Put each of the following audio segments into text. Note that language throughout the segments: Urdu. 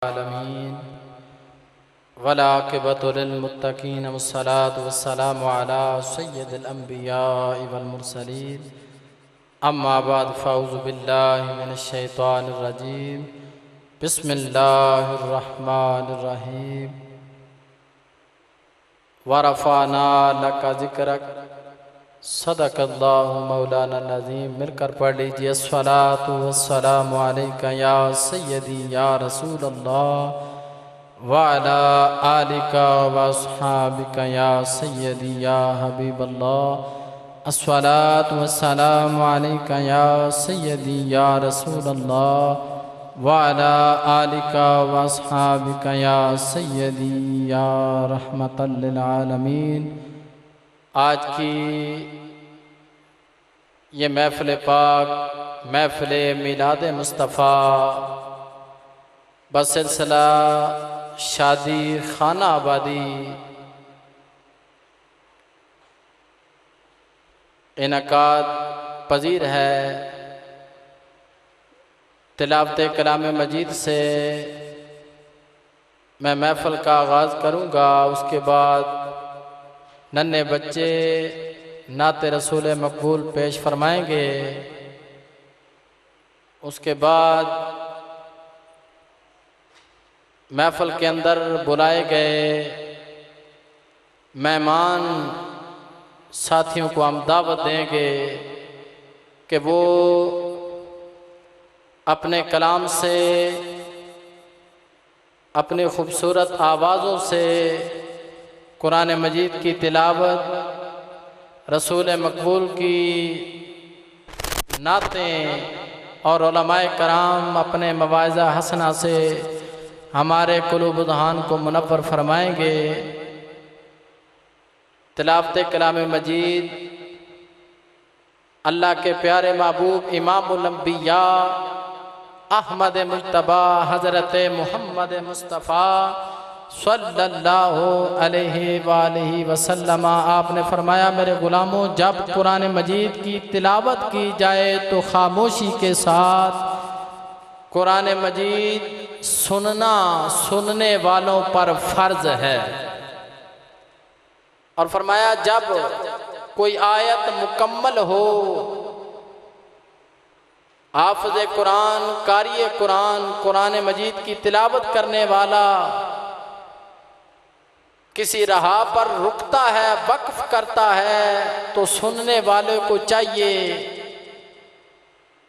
العالمين والعاقبة للمتقين والصلاة والسلام على سيد الأنبياء والمرسلين أما بعد فأعوذ بالله من الشيطان الرجيم بسم الله الرحمن الرحيم ورفعنا لك ذكرك صدق اللہ مولانا العظیم۔ مل کر پڑھ لیجئے الصلاۃ والسلام علیک یا سیدی یا رسول اللہ وعلی آلک واصحابک یا سیدی یا حبیب اللہ۔ الصلاۃ والسلام علیک یا سیدی یا رسول اللہ وعلی آلک واصحابک یا سیدی یا رحمۃ للعالمین۔ آج کی یہ محفل پاک محفل میلاد مصطفیٰ بسلسلہ شادی خانہ آبادی انعقاد پذیر ہے۔ تلاوت کلام مجید سے میں محفل کا آغاز کروں گا، اس کے بعد ننھے بچے نعت رسول مقبول پیش فرمائیں گے۔ اس کے بعد محفل کے اندر بلائے گئے مہمان ساتھیوں کو ہم دعوت دیں گے کہ وہ اپنے کلام سے، اپنی خوبصورت آوازوں سے قرآن مجید کی تلاوت، رسول مقبول کی نعتیں اور علماء کرام اپنے مواعظہ حسنہ سے ہمارے قلوب و اذہان کو منور فرمائیں گے۔ تلاوت کلام مجید اللہ کے پیارے محبوب امام الانبیاء احمد مجتبی حضرت محمد مصطفیٰ صلی اللہ علیہ وآلہ وسلم آپ نے فرمایا، میرے غلاموں، جب قرآن مجید کی تلاوت کی جائے تو خاموشی کے ساتھ قرآن مجید سننا سننے والوں پر فرض ہے۔ اور فرمایا جب کوئی آیت مکمل ہو، حافظ قرآن، قاری قرآن، قرآن مجید کی تلاوت کرنے والا کسی راہ پر رکتا ہے، وقف کرتا ہے، تو سننے والے کو چاہیے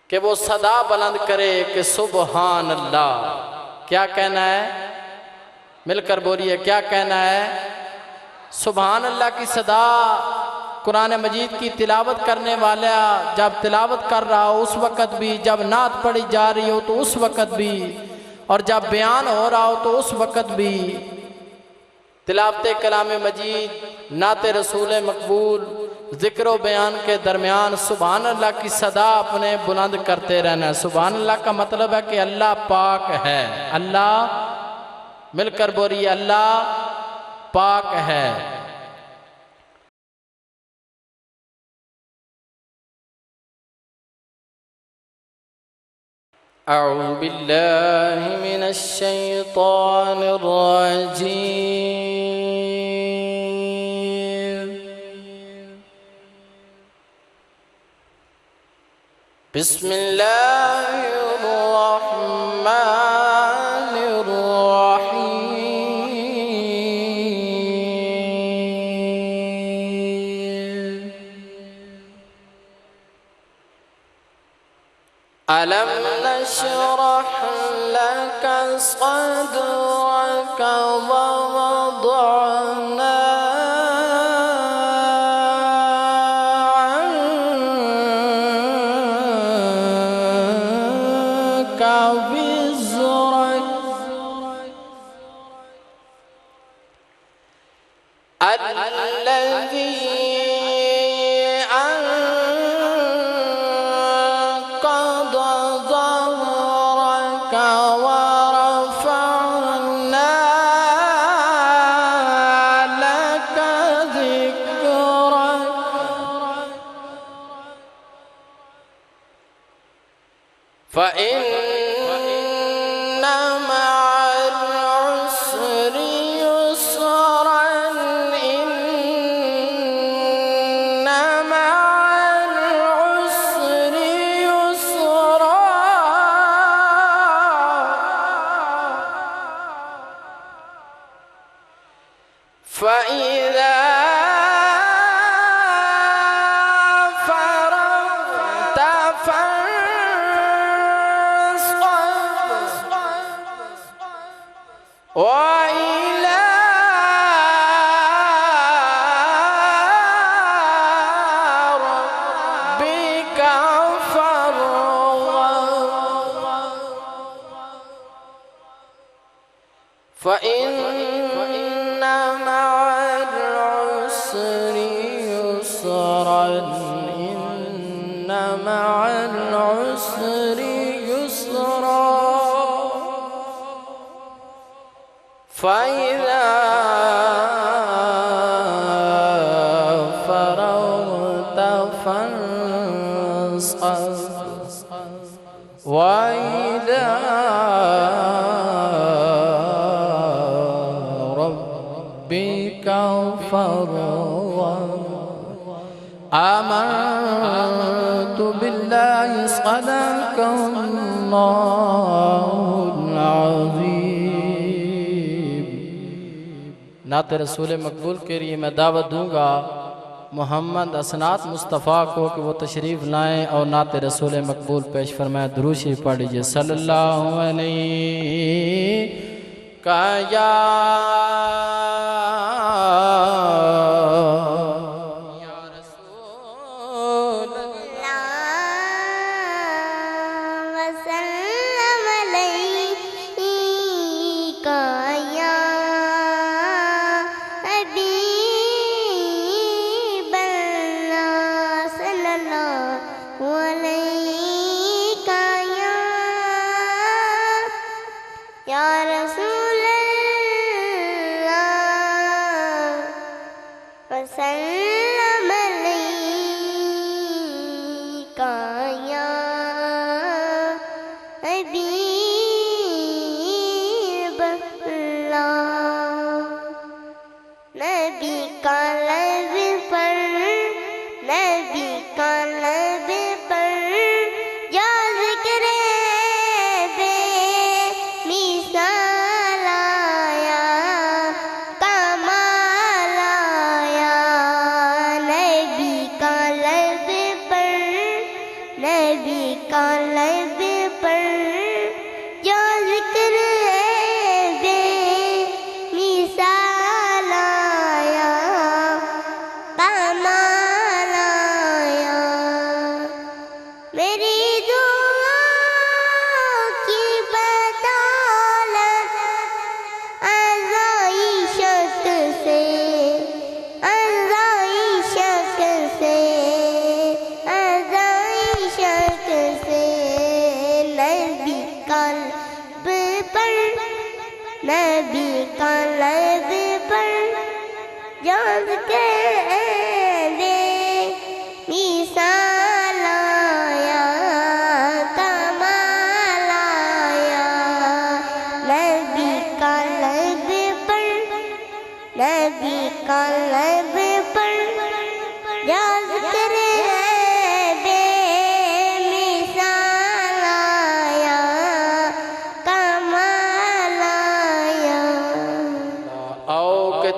کہ وہ صدا بلند کرے کہ سبحان اللہ۔ کیا کہنا ہے؟ مل کر بولیے، کیا کہنا ہے؟ سبحان اللہ کی صدا۔ قرآن مجید کی تلاوت کرنے والا جب تلاوت کر رہا ہو اس وقت بھی، جب نعت پڑھی جا رہی ہو تو اس وقت بھی، اور جب بیان ہو رہا ہو تو اس وقت بھی تلاوت کلام مجید، نعت رسول مقبول، ذکر و بیان کے درمیان سبحان اللہ کی صدا اپنے بلند کرتے رہنا ہے۔ سبحان اللہ کا مطلب ہے کہ اللہ پاک ہے۔ اللہ، مل کر بولیے، اللہ پاک ہے۔ اعوذ باللہ من الشیطان الرجیم، بسم اللہ الرحمن الرحیم۔ ألم نشرح لك صدرك ووضعنا عنك وزرك الذي ورفعنا لك ذكرك فإن مع فَإِذَا فَرَغْتَ فَانصَبْ وَإِلَى رَبِّكَ فَارْغَب فَإِنَّ مَعَ الْعُسْرِ يُسْرًا إِنَّ مَعَ الْعُسْرِ يُسْرًا فَإِذَا فَرَغْتَ فَانصَبْ وَإِلَى رَبِّكَ فَارْغَب آمنت بالله صدق الله العظيم۔ نعت رسول مقبول کے لیے میں دعوت دوں گا محمد اسناد مصطفیٰ کو کہ وہ تشریف لائیں اور نعت رسول مقبول پیش فرمائیں۔ درود شریف پڑھ لیجئے صلی اللہ علیہ یا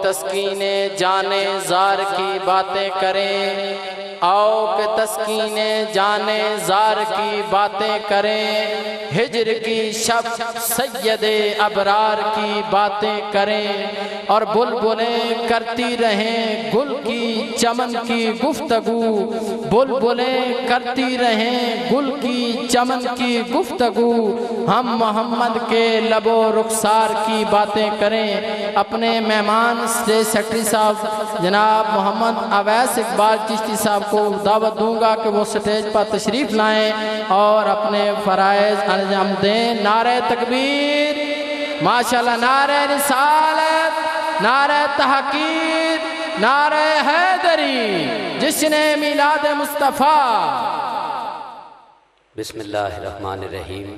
تسکین جانے زار کی باتیں کریں، آؤ کہ تسکین جانے زار کی باتیں کریں، ہجر کی شب سید ابرار کی باتیں کریں، اور بلبلیں کرتی رہیں گل کی چمن کی گفتگو، بلبلیں کرتی رہیں گل کی چمن کی گفتگو، ہم محمد کے لب و رخسار کی باتیں کریں۔ اپنے مہمان اسٹیج سیکرٹری صاحب جناب محمد اویس اقبال چشتی صاحب کو دعوت دوں گا کہ وہ سٹیج پر تشریف لائیں اور اپنے فرائض انجام دیں۔ نعرہ تکبیر، ماشاءاللہ، نعرہ رسالت، نعرہ تحقیر، نعرہ حیدری، جشن میلاد مصطفیٰ۔ بسم اللہ الرحمن الرحیم،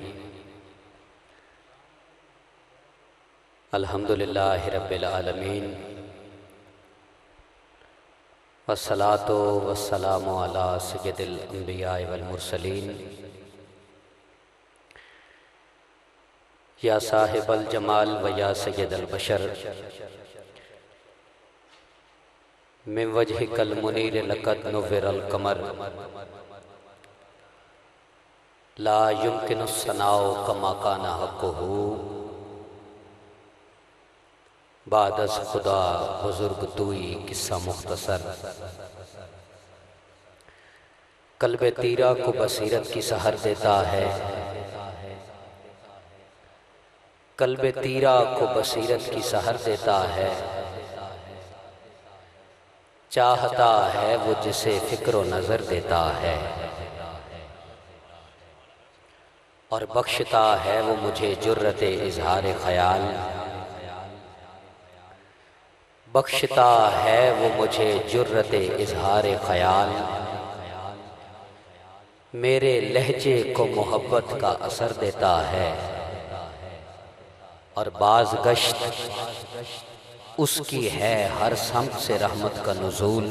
الحمدللہ رب العالمین، والصلاة والسلام علی سید الانبیاء والمرسلین، یا صاحب الجمال و یا سید البشر، من وجهك المنیر لقد نور القمر لا يمكن الثناء كما كان حقه بعد از خدا بزرگ توئی قصہ مختصر قلب تیرا کو بصیرت کی سحر دیتا ہے قلب تیرا کو بصیرت کی سحر دیتا ہے چاہتا ہے وہ جسے فکر و نظر دیتا ہے اور بخشتا ہے وہ مجھے جرت اظہار خیال بخشتا ہے وہ مجھے جرت اظہار خیال میرے لہجے کو محبت کا اثر دیتا ہے اور باز گشت اس کی ہے ہر سمت سے رحمت کا نزول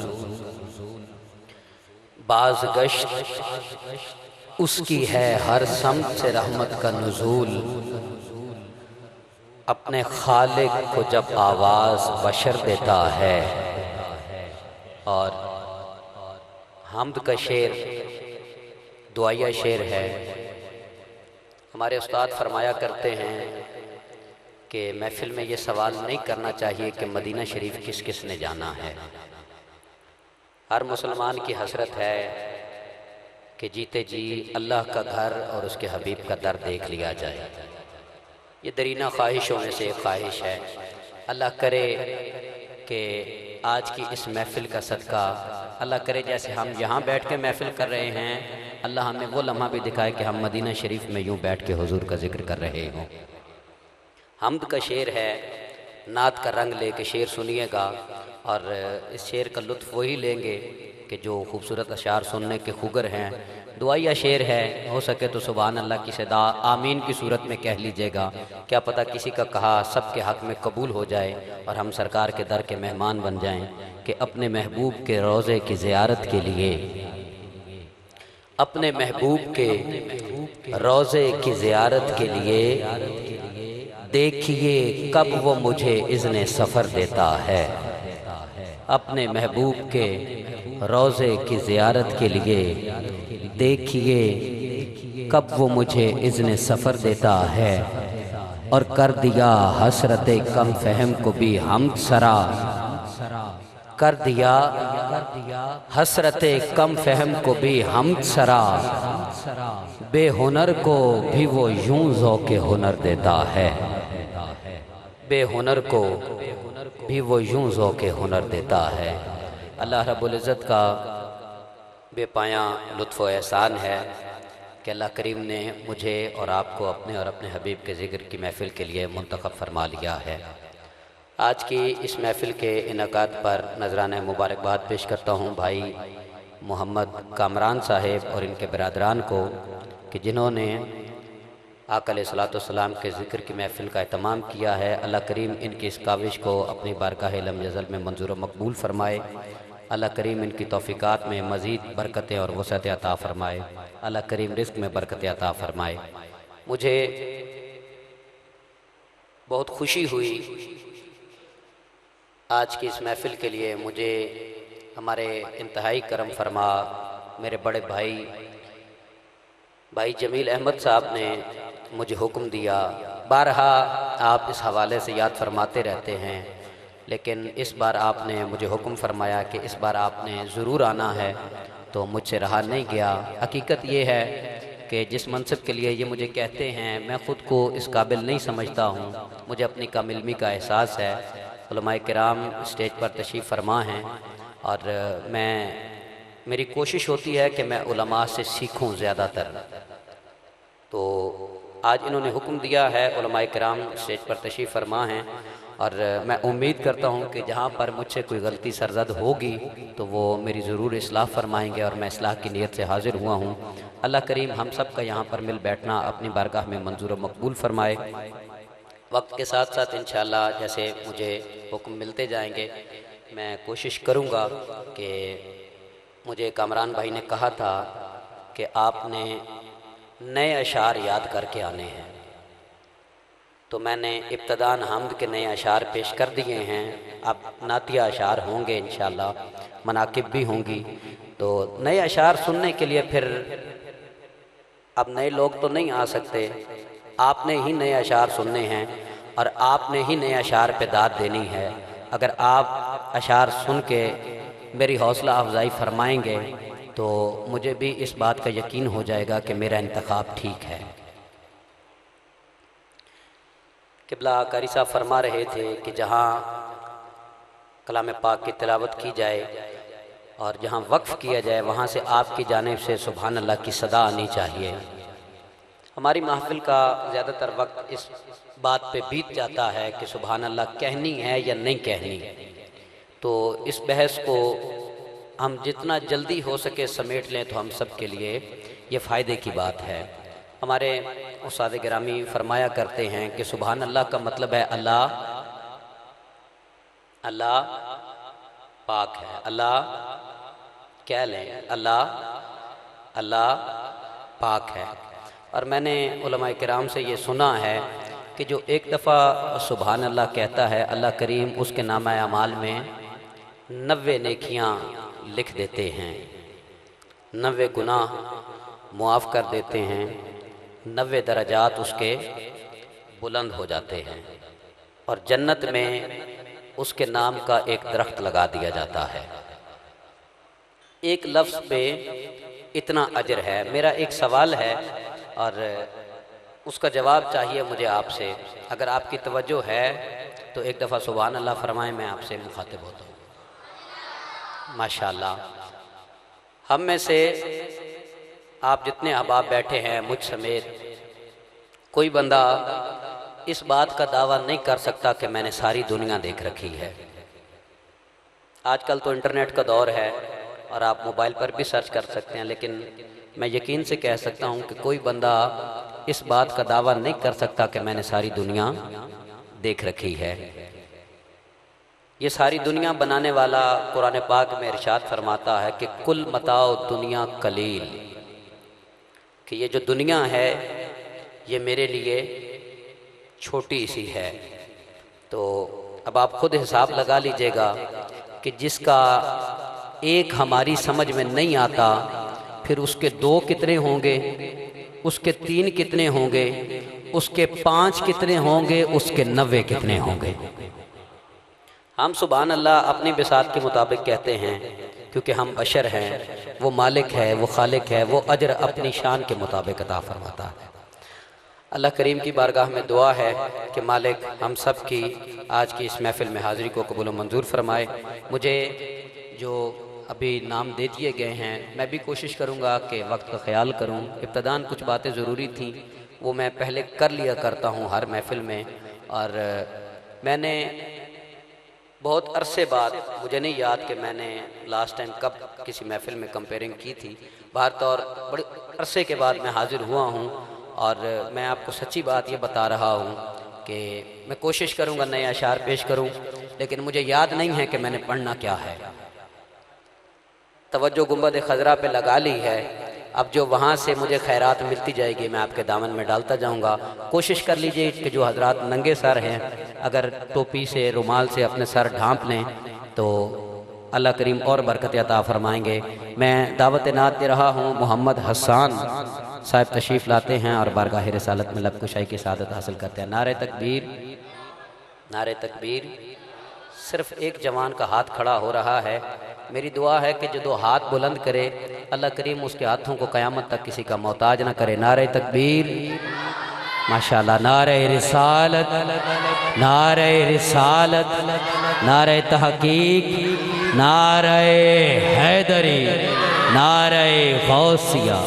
باز گشت اس کی ہے ہر سمت سے رحمت کا نزول اپنے خالق کو جب آواز بشر دیتا ہے اور حمد کا شعر دعائیہ شعر ہے۔ ہمارے استاد فرمایا کرتے ہیں کہ محفل میں یہ سوال نہیں کرنا چاہیے کہ مدینہ شریف کس کس نے جانا ہے۔ ہر مسلمان کی حسرت ہے کہ جیتے جی اللہ کا گھر اور اس کے حبیب کا در دیکھ لیا جائے۔ یہ درینہ خواہشوں میں سے ایک خواہش ہے۔ اللہ کرے کہ آج کی اس محفل کا صدقہ اللہ کرے جیسے ہم یہاں بیٹھ کے محفل کر رہے ہیں، اللہ ہمیں وہ لمحہ بھی دکھائے کہ ہم مدینہ شریف میں یوں بیٹھ کے حضور کا ذکر کر رہے ہوں۔ حمد کا شعر ہے، نعت کا رنگ لے کے شعر سنیے گا اور اس شعر کا لطف وہی لیں گے کہ جو خوبصورت اشعار سننے کے خوگر ہیں۔ دعائیہ شعر ہے، ہو سکے تو سبحان اللہ کی صدا آمین کی صورت میں کہہ لیجئے گا، کیا پتہ کسی کا کہا سب کے حق میں قبول ہو جائے اور ہم سرکار کے در کے مہمان بن جائیں کہ اپنے محبوب کے روضے کی زیارت کے لیے اپنے محبوب کے روضے کی زیارت کے لیے دیکھیے کب وہ مجھے اذن سفر دیتا ہے اپنے محبوب کے روضے کی زیارت کے لیے دیکھیے کب وہ مجھے اذن سفر دیتا ہے اور کر دیا حسرت کم فہم کو بھی حمد سرا کر دیا حسرت کم فہم کو بھی حمد سرا بے ہنر کو بھی وہ یوں ذوق ہنر دیتا ہے بے ہنر کو بھی وہ یوں ذوق ہنر دیتا ہے۔ اللہ رب العزت کا بے پایاں لطف و احسان ہے کہ اللہ کریم نے مجھے اور آپ کو اپنے اور اپنے حبیب کے ذکر کی محفل کے لیے منتخب فرما لیا ہے۔ آج کی اس محفل کے انعقاد پر نذرانہ مبارکباد پیش کرتا ہوں بھائی محمد کامران صاحب اور ان کے برادران کو کہ جنہوں نے آقا علیہ السلام کے ذکر کی محفل کا اہتمام کیا ہے۔ اللہ کریم ان کی اس کاوش کو اپنی بارگاہ لم یزل میں منظور و مقبول فرمائے۔ اللہ کریم ان کی توفیقات میں مزید برکتیں اور وسعت عطا فرمائے۔ اللہ کریم رزق میں برکت عطا فرمائے۔ مجھے بہت خوشی ہوئی آج کی اس محفل کے لیے، مجھے ہمارے انتہائی کرم فرما میرے بڑے بھائی جمیل احمد صاحب نے مجھے حکم دیا۔ بارہا آپ اس حوالے سے یاد فرماتے رہتے ہیں، لیکن اس بار آپ نے مجھے حکم فرمایا کہ اس بار آپ نے ضرور آنا ہے، تو مجھ سے رہا نہیں گیا۔ حقیقت یہ ہے کہ جس منصب کے لیے یہ مجھے کہتے ہیں میں خود کو اس قابل نہیں سمجھتا ہوں، مجھے اپنی کم علمی کا احساس ہے۔ علماء کرام اسٹیج پر تشریف فرما ہیں اور میری کوشش ہوتی ہے کہ میں علماء سے سیکھوں زیادہ تر، تو آج انہوں نے حکم دیا ہے، علماء کرام اسٹیج پر تشریف فرما ہیں اور میں امید کرتا ہوں کہ جہاں پر مجھ سے کوئی غلطی سرزد ہوگی تو وہ میری ضرور اصلاح فرمائیں گے اور میں اصلاح کی نیت سے حاضر ہوا ہوں۔ اللہ کریم ہم سب کا یہاں پر مل بیٹھنا اپنی بارگاہ میں منظور و مقبول فرمائے۔ وقت کے ساتھ ساتھ انشاءاللہ جیسے مجھے حکم ملتے جائیں گے میں کوشش کروں گا کہ مجھے کامران بھائی نے کہا تھا کہ آپ نے نئے اشعار یاد کر کے آنے ہیں، تو میں نے ابتداً حمد کے نئے اشعار پیش کر دیے ہیں، اب نعتیہ اشعار ہوں گے انشاءاللہ، مناقب بھی ہوں گی۔ تو نئے اشعار سننے کے لیے پھر اب نئے لوگ تو نہیں آ سکتے، آپ نے ہی نئے اشعار سننے ہیں اور آپ نے ہی نئے اشعار پہ داد دینی ہے۔ اگر آپ اشعار سن کے میری حوصلہ افزائی فرمائیں گے تو مجھے بھی اس بات کا یقین ہو جائے گا کہ میرا انتخاب ٹھیک ہے۔ قبلہ قاری صاحب فرما رہے تھے کہ جہاں کلام پاک کی تلاوت کی جائے اور جہاں وقف کیا جائے وہاں سے آپ کی جانب سے سبحان اللہ کی صدا آنی چاہیے۔ ہماری محفل کا زیادہ تر وقت اس بات پہ بیت جاتا ہے کہ سبحان اللہ کہنی ہے یا نہیں کہنی، تو اس بحث کو ہم جتنا جلدی ہو سکے سمیٹ لیں تو ہم سب کے لیے یہ فائدے کی بات ہے۔ ہمارے استاد گرامی فرمایا کرتے ہیں کہ سبحان اللہ کا مطلب ہے اللہ پاک ہے، اللہ کہہ لیں اللہ پاک ہے۔ اور میں نے علماء کرام سے یہ سنا ہے کہ جو ایک دفعہ سبحان اللہ کہتا ہے اللہ کریم اس کے نامہ اعمال میں 90 نیکیاں لکھ دیتے ہیں، 90 گناہ معاف کر دیتے ہیں، 90 درجات اس کے بلند ہو جاتے ہیں، اور جنت میں اس کے نام کا ایک درخت لگا دیا جاتا ہے۔ ایک لفظ پہ اتنا اجر ہے۔ میرا ایک سوال ہے اور اس کا جواب چاہیے مجھے آپ سے، اگر آپ کی توجہ ہے تو ایک دفعہ سبحان اللہ فرمائیں، میں آپ سے مخاطب ہوتا ہوں۔ ماشاءاللہ، ہم میں سے آپ جتنے احباب بیٹھے ہیں مجھ سمیت کوئی بندہ اس بات کا دعویٰ نہیں کر سکتا کہ میں نے ساری دنیا دیکھ رکھی ہے۔ آج کل تو انٹرنیٹ کا دور ہے اور آپ موبائل پر بھی سرچ کر سکتے ہیں، لیکن میں یقین سے کہہ سکتا ہوں کہ کوئی بندہ اس بات کا دعویٰ نہیں کر سکتا کہ میں نے ساری دنیا دیکھ رکھی ہے۔ یہ ساری دنیا بنانے والا قرآن پاک میں ارشاد فرماتا ہے کہ کل متاع دنیا قلیل، کہ یہ جو دنیا ہے یہ میرے لیے چھوٹی سی ہے۔ تو اب آپ خود حساب لگا لیجئے گا کہ جس کا ایک ہماری سمجھ میں نہیں آتا پھر اس کے 2 کتنے ہوں گے، اس کے 3 کتنے ہوں گے، اس کے 5 کتنے ہوں گے، اس کے 90 کتنے ہوں گے۔ ہم سبحان اللہ اپنی بساط کے مطابق کہتے ہیں کیونکہ ہم بشر ہیں، وہ مالک ہے، وہ خالق ہے، وہ اجر اپنی شان کے مطابق عطا فرماتا ہے۔ اللہ کریم کی بارگاہ میں دعا ہے کہ مالک ہم سب کی آج کی اس محفل میں حاضری کو قبول و منظور فرمائے۔ مجھے جو ابھی نام دے دیے گئے ہیں میں بھی کوشش کروں گا کہ وقت کا خیال کروں۔ ابتداً کچھ باتیں ضروری تھیں وہ میں پہلے کر لیا کرتا ہوں ہر محفل میں، اور میں نے بہت عرصے بعد، مجھے نہیں یاد کہ میں نے لاسٹ ٹائم کب کسی محفل میں کمپیرنگ کی تھی، بہرطور بڑے عرصے کے بعد میں حاضر ہوا ہوں، اور میں آپ کو سچی بات یہ بتا رہا ہوں کہ میں کوشش کروں گا نئے اشعار پیش کروں، لیکن مجھے یاد نہیں ہے کہ میں نے پڑھنا کیا ہے۔ توجہ گنبد خضرا پہ لگا لی ہے، اب جو وہاں سے مجھے خیرات ملتی جائے گی میں آپ کے دامن میں ڈالتا جاؤں گا۔ کوشش کر لیجئے کہ جو حضرات ننگے سر ہیں اگر ٹوپی سے رومال سے اپنے سر ڈھانپ لیں تو اللہ کریم اور برکت عطا فرمائیں گے۔ میں دعوت نعت دے رہا ہوں، محمد حسان صاحب تشریف لاتے ہیں اور بارگاہ رسالت میں لب کشائی کی سعادت حاصل کرتے ہیں۔ نعرہ تکبیر، نعرہ تکبیر۔ صرف ایک جوان کا ہاتھ کھڑا ہو رہا ہے، میری دعا ہے کہ جو ہاتھ بلند کرے اللہ کریم اس کے ہاتھوں کو قیامت تک کسی کا محتاج نہ کرے۔ نعرہ تکبیر، ماشاءاللہ، نعرہ رسالت، نعرہ رسالت، نعرہ تحقیق، نعرہ حیدری، نعرہ غوثیہ۔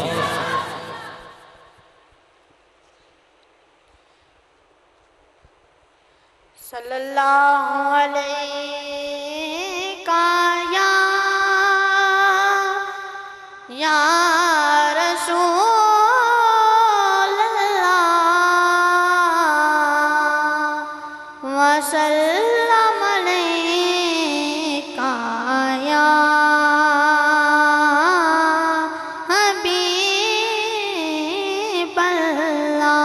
صلی اللہ علیہ یا رسول اللہ وسلم علیکہ یا حبیب اللہ۔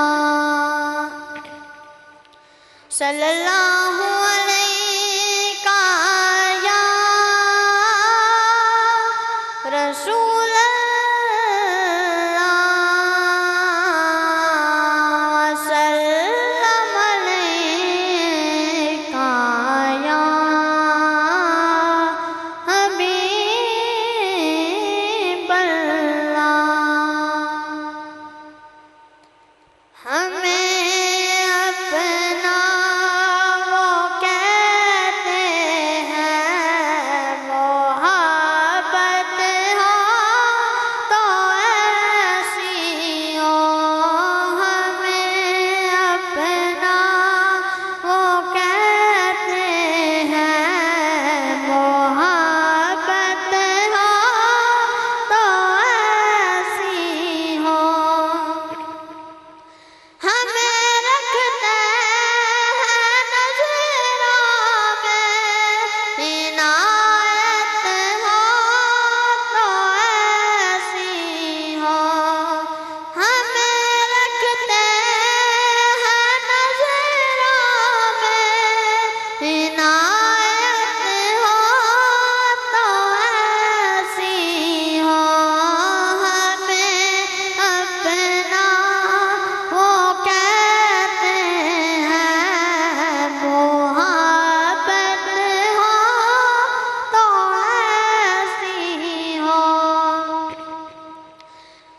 صلی اللہ علیہ یا رسول اللہ وسلم علیہ یا حبیب اللہ ہمیں اپنا وہ کہتے ہیں محبت ہو تو ایسی ہو ہمیں اپنا وہ کہتے ہیں محبت ہو تو ایسی ہو ہمیں رکھتے ہیں نظروں میں عنایت ہو تو ایسی ہو ہمیں رکھتے ہیں نظروں میں عنایت ہو تو ایسی ہو ہمیں اپنا وہ کہتے ہیں محبت ہو تو ایسی ہو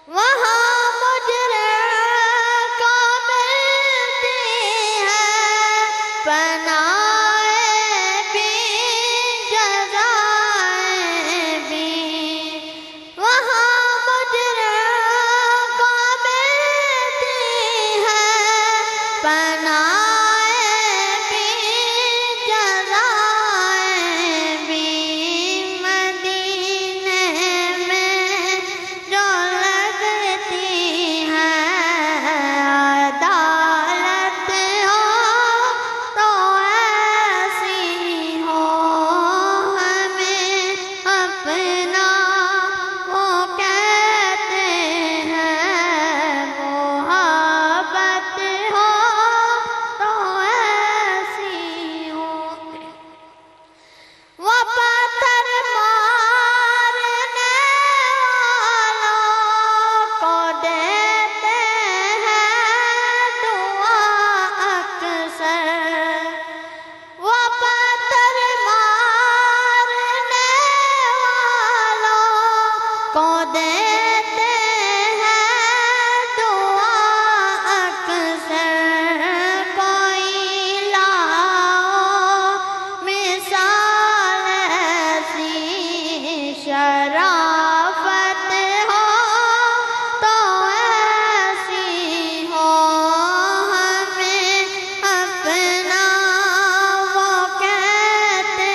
وہاں مجرم کو ملتی ہے پناہیں بھی جزائیں بھی وہاں مجرم کو ملتی ہے پناہیں بھی جزائیں بھی مدینے میں جو لگتی ہے عدالت ہو تو ایسی ہو ہمیں اپنا وہ کہتے ہیں محبت ہو تو ایسی ہو وہ پتھر مارنے والوں کو دیتے ہیں دعا اکثر وہ پتھر مارنے والوں کو دیتے ہیں دعا اکثر کوئی لاؤ مثال ایسی شرافت ہو تو ایسی ہو ہمیں اپنا وہ کہتے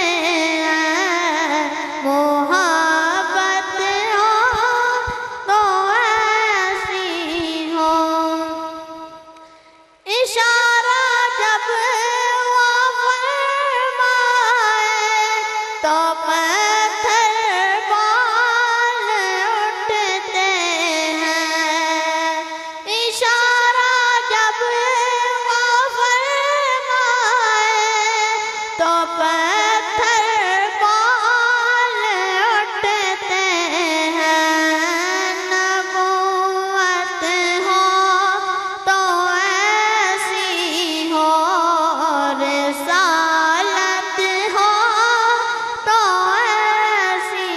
ہیں محبت ہو تو ایسی ہو اشارہ جب وہ فرمائے تو پتھر بال اٹھتے ہیں اشارہ جب وہ فرمائے تو پتھر بال اٹھتے ہیں نبوت ہو تو ایسی ہو رسالت ہو تو ایسی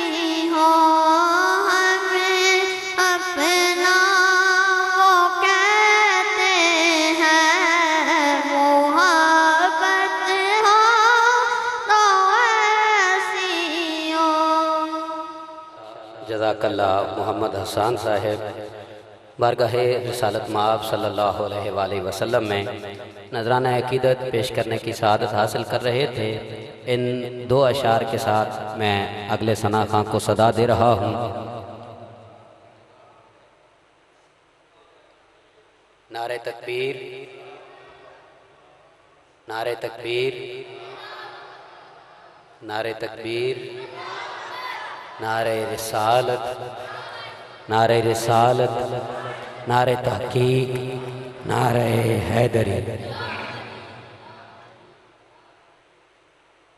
ہو ہمیں اپنا وہ کہتے ہیں محبت ہو تو ایسی ہو جزاک اللہ محمد حسان صاحب بارگاہ رسالت مآب صلی اللہ علیہ وآلہ وسلم میں نذرانہ عقیدت پیش کرنے کی سعادت حاصل کر رہے تھے ان دو اشعار کے ساتھ میں اگلے ثنا خان کو صدا دے رہا ہوں نعرہ تکبیر نعرہ تکبیر نعرہ تکبیر نعرہ رسالت نعرہ رسالت نعرہ تحقیق نعرہ حیدری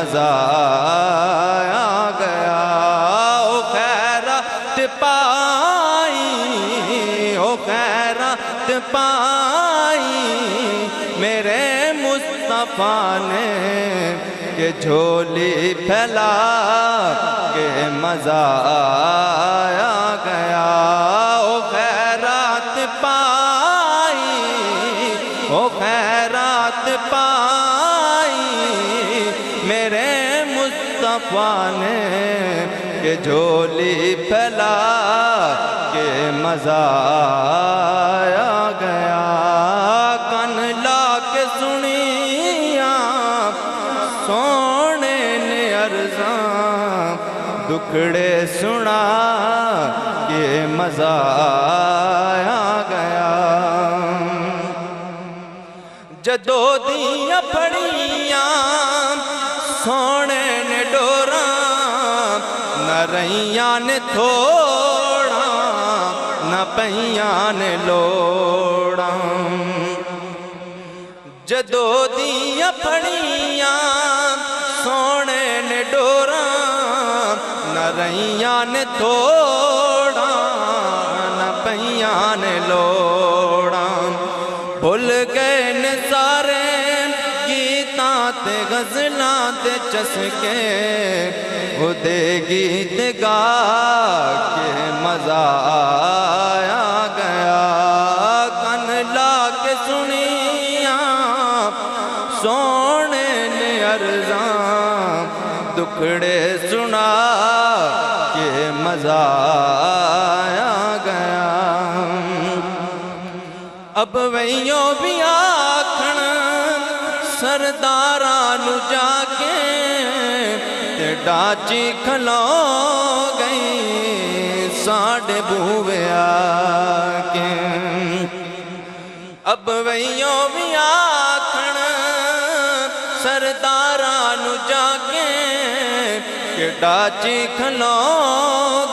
مزہ آ گیا او خیرات پائی او خیرات پائی میرے مصطفیٰ نے کہ جھولی پھیلا کے مزہ آ گیا او خیرات پائی او خیرات پائی میرے مصطفیٰ نے کہ جھولی پھیلا کے مزہ آ گیا کن لا کے سنیا سونے نے عرضاں دکھڑے سنا کہ مزہ آ گیا جدو دیاں پھڑیاں سونے نے ڈوراں نہ رہیاں نے تھوڑا نہ پہیاں نے لوڑاں جدو دیاں پھڑیاں سونے نے ڈوراں نہ رہیاں نے تھوڑا نہ پہیاں نے لوڑاں بھول گئے نے سارے گیتاں تے غزلاں تے چسکے وہ دے گیت گا کے مزہ آ گیا کن لا کے سنیاں سونے نے عرضاں دکھڑے سنا کہ مزہ آ گیا اب ویوں بھی آکھن سرداراں جا کے تے ڈاچی کھلو گئی ساڈے بوے آ کے اب ویوں بھی آکھن سرداراں جا کے کہ ڈاچی کھلو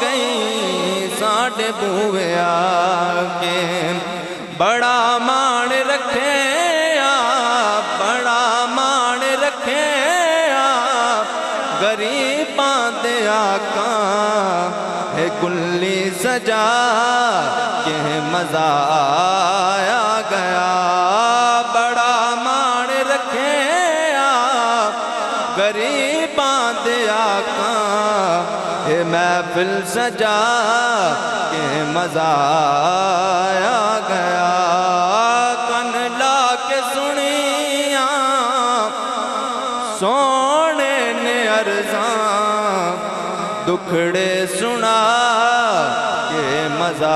گئی ساڈے بوے آ کے بڑا مان رکھے بڑا مان رکھے غریباں دے آقا ہے کلی سجا کہ مزہ آ گیا بڑا مان رکھے غریباں دے آقا ہے محفل سجا کہ مزہ آ گیا کن لا کے سنیاں سونے نے عرضاں دکھڑے سنا کہ مزہ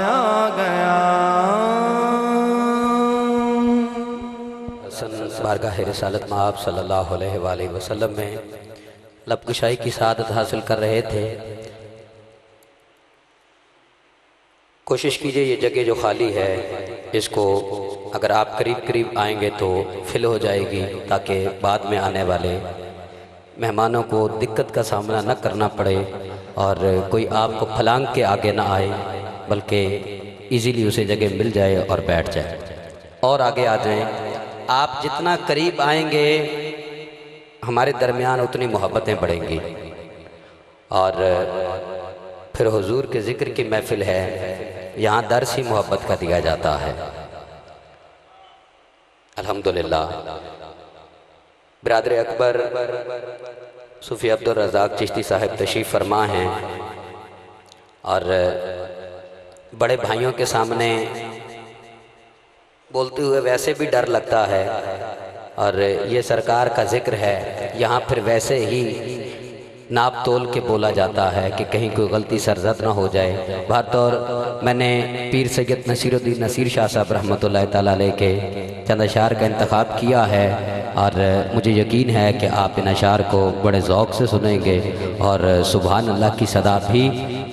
آ گیا بارگاہ رسالت میں آپ صلی اللہ علیہ وآلہ وسلم میں لب کشائی کی سعادت حاصل کر رہے تھے کوشش کیجئے یہ جگہ جو خالی ہے اس کو اگر آپ قریب قریب آئیں گے تو فل ہو جائے گی تاکہ بعد میں آنے والے مہمانوں کو دقت کا سامنا نہ کرنا پڑے اور کوئی آپ کو پھلانگ کے آگے نہ آئے بلکہ ایزیلی اسے جگہ مل جائے اور بیٹھ جائے اور آگے آ جائیں آپ جتنا قریب آئیں گے ہمارے درمیان اتنی محبتیں بڑھیں گی اور پھر حضور کے ذکر کی محفل ہے یہاں درس ہی محبت کا دیا جاتا ہے الحمدللہ برادر اکبر صوفی عبدالرزاق چشتی صاحب تشریف فرما ہیں اور بڑے بھائیوں کے سامنے بولتے ہوئے ویسے بھی ڈر لگتا ہے اور یہ سرکار کا ذکر ہے یہاں پھر ویسے ہی ناپ تول کے بولا جاتا ہے کہ کہیں کوئی غلطی سرزد نہ ہو جائے بہر طور میں نے پیر سید نصیر الدین نصیر شاہ صاحب رحمۃ اللہ تعالیٰ علیہ کے چند اشعار کا انتخاب کیا ہے اور مجھے یقین ہے کہ آپ ان اشعار کو بڑے ذوق سے سنیں گے اور سبحان اللہ کی صدا بھی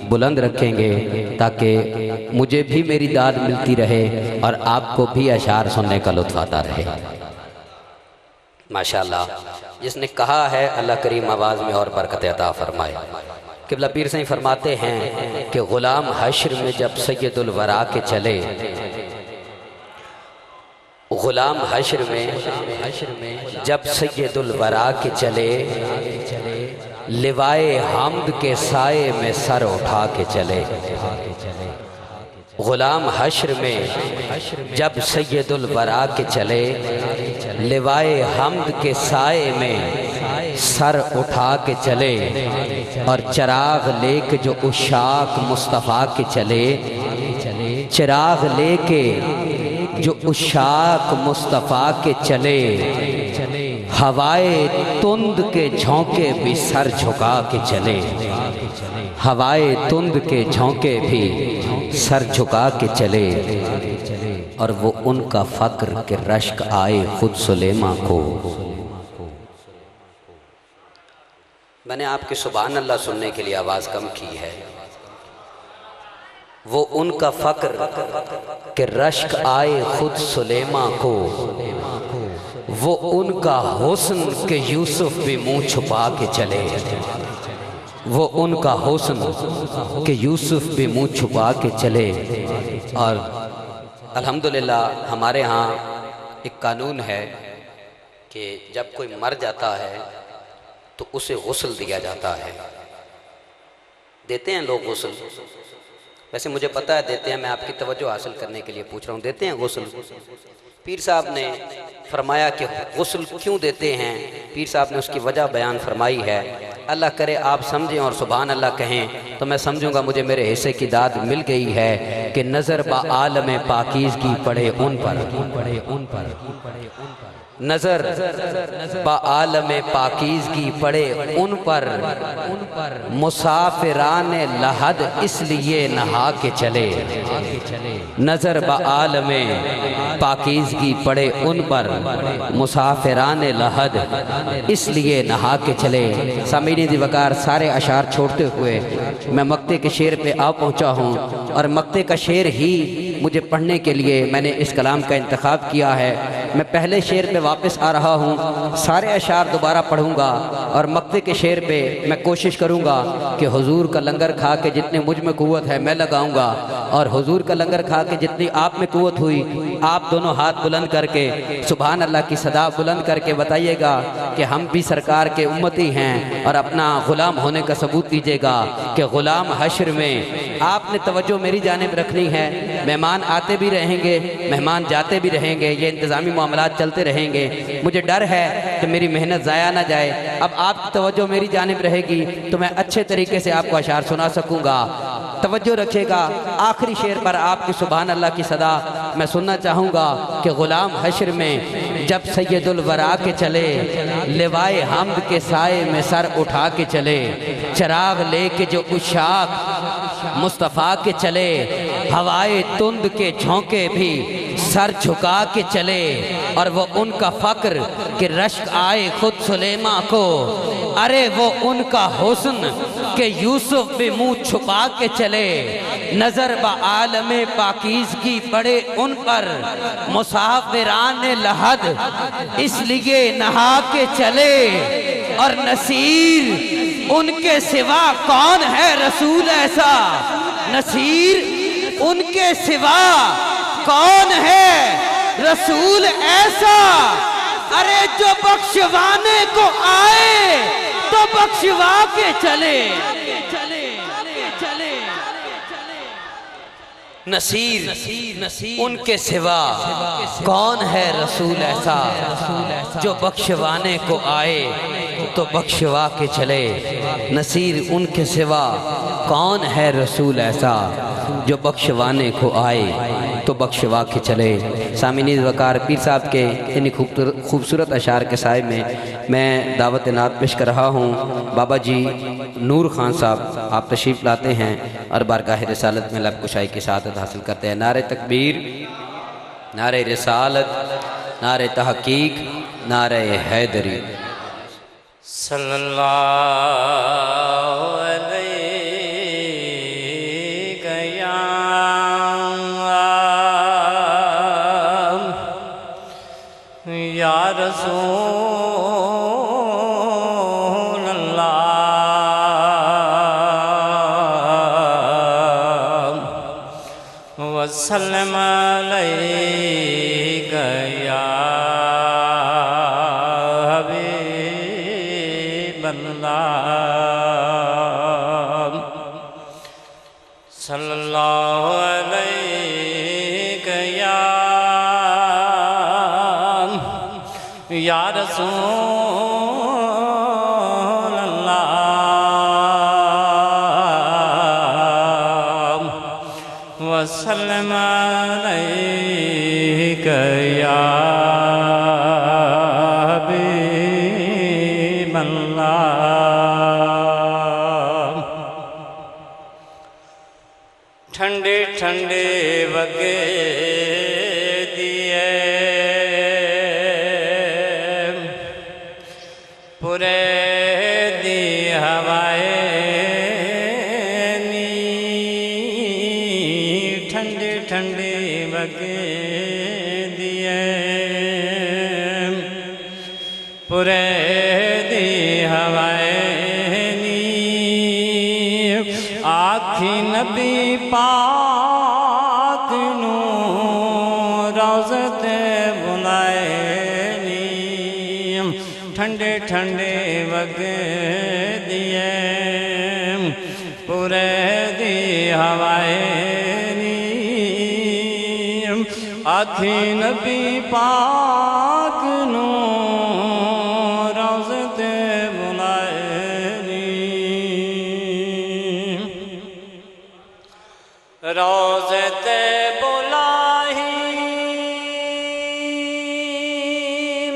بلند رکھیں گے تاکہ مجھے بھی میری داد ملتی رہے اور آپ کو بھی اشعار سننے کا لطف آتا رہے ماشاءاللہ جس نے کہا ہے اللہ کریم آواز میں اور برکت عطا فرمائے قبلہ پیر سے فرماتے ہیں کہ غلام حشر میں جب سید الورا کے چلے غلام حشر میں جب سید الورا کے چلے، لوائے حمد کے سائے میں سر اٹھا کے چلے۔ غلام حشر میں جب سید الورا کے چلے، لوائے حمد کے سائے میں سر اٹھا کے چلے، اور چراغ لے کے جو عشاق مصطفیٰ کے چلے، چراغ لے کے جو عشاق مصطفیٰ کے چلے، ہوائے تند کے جھونکے بھی سر جھکا کے چلے، ہوائے تند کے جھونکے بھی سر جھکا کے چلے، اور وہ ان کا فقر کہ رشک آئے خود سلیمہ کو۔ میں نے آپ کے سبحان اللہ سننے کے لیے آواز کم کی ہے۔ وہ ان کا فقر کہ رشک آئے خود سلیمہ کو، وہ ان کا حسن کہ یوسف بھی منہ چھپا کے چلے، وہ ان کا حسن کہ یوسف بھی منہ چھپا کے چلے۔ اور الحمدللہ ہمارے ہاں ایک قانون ہے کہ جب کوئی مر جاتا ہے تو اسے غسل دیا جاتا ہے۔ دیتے ہیں لوگ غسل؟ ویسے مجھے پتہ ہے دیتے ہیں، میں آپ کی توجہ حاصل کرنے کے لیے پوچھ رہا ہوں، دیتے ہیں غسل؟ پیر صاحب نے فرمایا کہ غسل کیوں دیتے ہیں، پیر صاحب نے اس کی وجہ بیان فرمائی ہے۔ اللہ کرے آپ سمجھیں اور سبحان اللہ کہیں تو میں سمجھوں گا مجھے میرے حصے کی داد مل گئی ہے کہ نظر با عالم پاکیزگی پڑے ان پر، نظر با عالم پاکیزگی پڑے ان پر، مسافران لحد اس لیے نہا کے چلے، نظر با عالم پاکیزگی پڑے ان پر، مسافران لحد اس لیے نہا کے چلے۔ سامعین دی وقار سارے اشعار چھوڑتے ہوئے میں مقطع کے شعر پہ آ پہنچا ہوں، اور مقطع کا شعر ہی مجھے پڑھنے کے لیے میں نے اس کلام کا انتخاب کیا ہے۔ میں پہلے شعر پہ واپس آ رہا ہوں، سارے اشعار دوبارہ پڑھوں گا، اور مقطع کے شعر پہ میں کوشش کروں گا کہ حضور کا لنگر کھا کے جتنے مجھ میں قوت ہے میں لگاؤں گا، اور حضور کا لنگر کھا کے جتنی آپ میں قوت ہوئی آپ دونوں ہاتھ بلند کر کے سبحان اللہ کی صدا بلند کر کے بتائیے گا کہ ہم بھی سرکار کے امتی ہیں، اور اپنا غلام ہونے کا ثبوت دیجیے گا کہ غلام حشر میں آپ نے توجہ میری جانب رکھنی ہے۔ مہمان آتے بھی رہیں گے، مہمان جاتے بھی رہیں گے، یہ انتظامی معاملات چلتے رہیں گے، مجھے ڈر ہے کہ میری محنت ضائع نہ جائے۔ اب آپ کی توجہ میری جانب رہے گی تو میں اچھے طریقے سے آپ کو اشعار سنا سکوں گا۔ توجہ رکھے گا، آخری شعر پر آپ کی سبحان اللہ کی صدا میں سننا چاہوں گا کہ غلام حشر میں جب سید الورا کے چلے، لوائے حمد کے سائے میں سر اٹھا کے چلے، چراغ لے کے جو عشاق مصطفیٰ کے چلے، ہوائے تند کے جھونکے بھی سر جھکا کے چلے، اور وہ ان کا فقر کہ رشک آئے خود سلیمہ کو، ارے وہ ان کا حسن کہ یوسف بھی منہ چھپا کے چلے، نظر با عالم پاکیزگی پڑے ان پر، مسافران لحد اس لیے نہا کے چلے، اور نصیر ان کے سوا کون ہے رسول ایسا، نصیر ان کے سوا کون ہے رسول ایسا، ارے جو بخشوانے کو آئے تو بخشوا کے چلے، نصیر ان کے سوا کون ہے رسول ایسا، جو بخشوانے کو آئے تو بخشوا کے چلے، نصیر ان کے سوا کون ہے رسول ایسا، جو بخشوانے کو آئے تو بخشوا کے چلے۔ سامعین وقار پیر صاحب کے انہی خوبصورت اشعار کے سائے میں دعوت نعت پیش کر رہا ہوں۔ بابا جی نور خان صاحب آپ تشریف لاتے ہیں اور بارگاہ رسالت میں لب کشائی کی سعادت حاصل کرتے ہیں۔ نعرہ تکبیر، نعرہ رسالت، نعرہ تحقیق، نعرہ حیدری۔ صلی اللہ علیہ یا رسول اللہ وسلم علیہ اللہ صلی اللہ علیہ یا رسول اللہ وسلم علیک یا حبیب اللہ ٹھنڈے ٹھنڈے وگے دیے پورے دی ہوائے نی ٹھنڈے ٹھنڈے وگے دیے پورے دی ہوائے نی آکھی نبی پاک نو روضے تے بلائے نی ٹھنڈے ٹھنڈے وگے دیے پورے دی ہوائے نی آکھی نبی پاک نو روضے تے بلائے نی روضے تے بلائی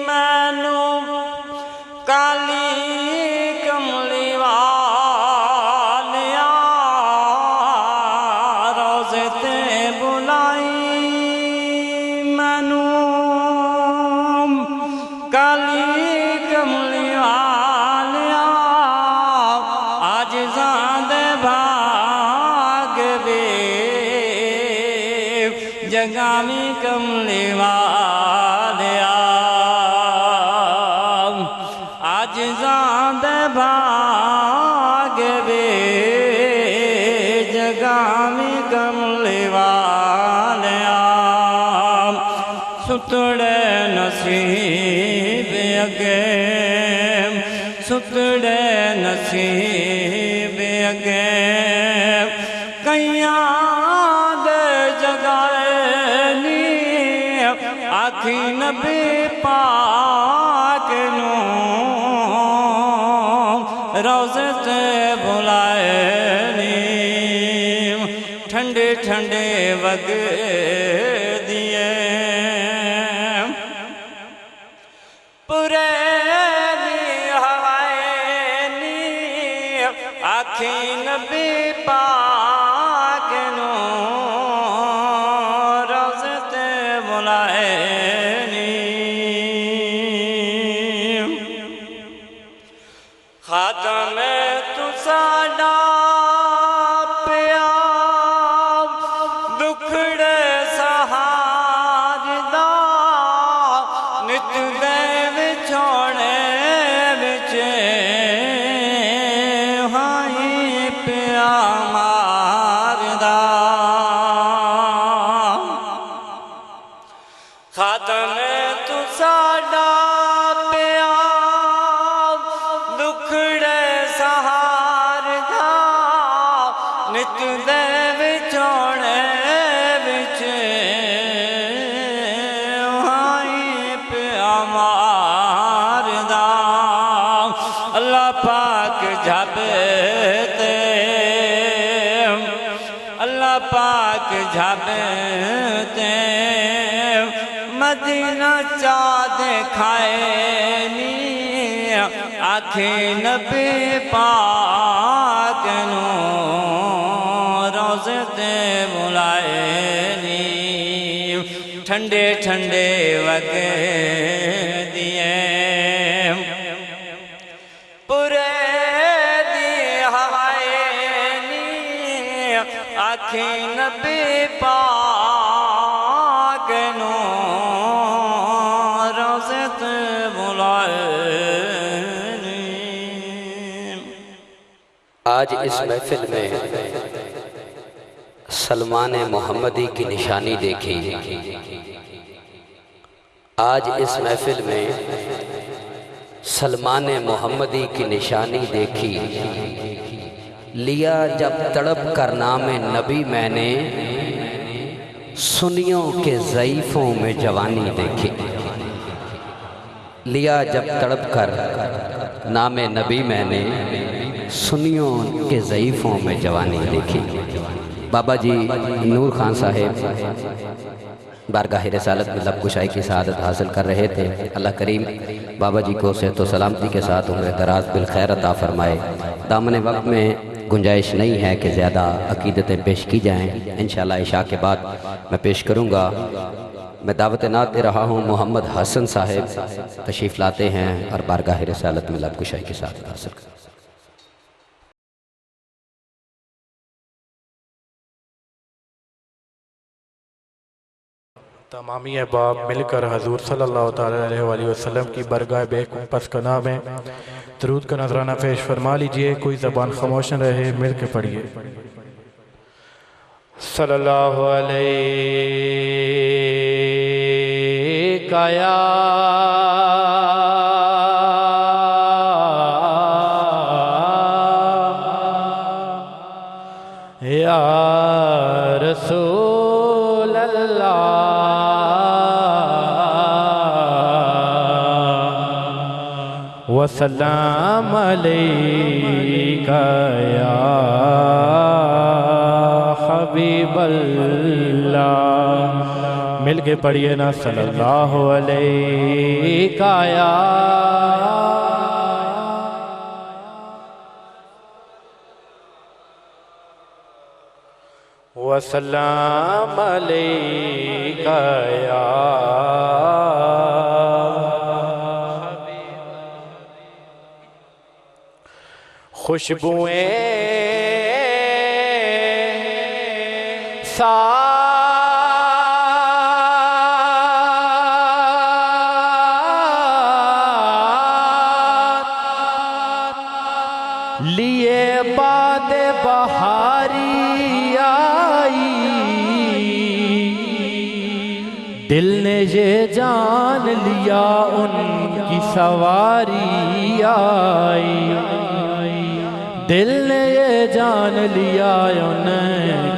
مینو کالی کملی والیا روضے تے بلائی مینو کالی کملی والیا عاجزاں دے بھاگ وے جگامی کملی والیا عاجزاں دے بھاگ وے جگامی کملی والیا ستڑے نصیب اگے ستڑے نصیب اگے کئیاں دے جگائے نی آکھی نبی پاک نو روضے تے بلائے نی ٹھنڈے ٹھنڈے وگ دیے پورے دی ہوائے نی آکھی نبی پاک نو روضے تے بلائے نی خاتم تو ساڈا پیا دکھڑے سہار دا نت دے وچھوڑے وچے ہائی پیا ماردا خاتم تو ساڈا پیا دکھڑے سہار دا نت دے وچھوڑے وچے ہائی پیا ماردا اللہ پاک جھبتے اللہ پاک جھبتے مدینہ چا دکھائے نی آکھی نبی پاک نو روضے تے بلائے نی ٹھنڈے ٹھنڈے وگے دیے پورے دی ہوائے نی آکھی نبی پاک نو روضے تے بلائے نی آج اس محفل میں سلمان محمدی کی نشانی دیکھی آج اس محفل میں سلمان محمدی کی نشانی دیکھی، لیا جب تڑپ کر نام نبی میں نے، سنیوں کے ضعیفوں میں جوانی دیکھی۔ لیا جب تڑپ کر نام نبی میں نے، سنیوں کے ضعیفوں میں جوانی دیکھی۔ بابا جی نور خان صاحب بارگاہ رسالت میں لب کشائی کی سعادت حاصل کر رہے تھے۔ اللہ کریم بابا جی کو صحت و سلامتی کے ساتھ عمر دراز بالخیر عطا فرمائے۔ دامن وقت میں گنجائش نہیں ہے کہ زیادہ عقیدتیں پیش کی جائیں، انشاءاللہ عشاء کے بعد میں پیش کروں گا۔ میں دعوت نعت دے رہا ہوں، محمد حسن صاحب تشریف لاتے ہیں اور بارگاہ رسالت میں لب کشائی کی سعادت حاصل کرتے ہیں۔ تمامی احباب مل کر حضور صلی اللہ علیہ وآلہ وسلم کی برگاہ بے پس کنا میں درود کا نذرانہ پیش فرما لیجئے۔ کوئی زبان خاموش نہ رہے، مل کے پڑھیے۔ صلی اللہ علیہ یا رسول اللہ وسلام علیکہ یا حبیب اللہ۔ مل کے پڑھیے نا، صلی اللہ علیکہ یا وسلام علیکہ یا خوشبوئیں ساتھ لیے باد بہاری آئی، دل نے یہ جان لیا ان کی سواری آئی، دل نے یہ جان لیا ان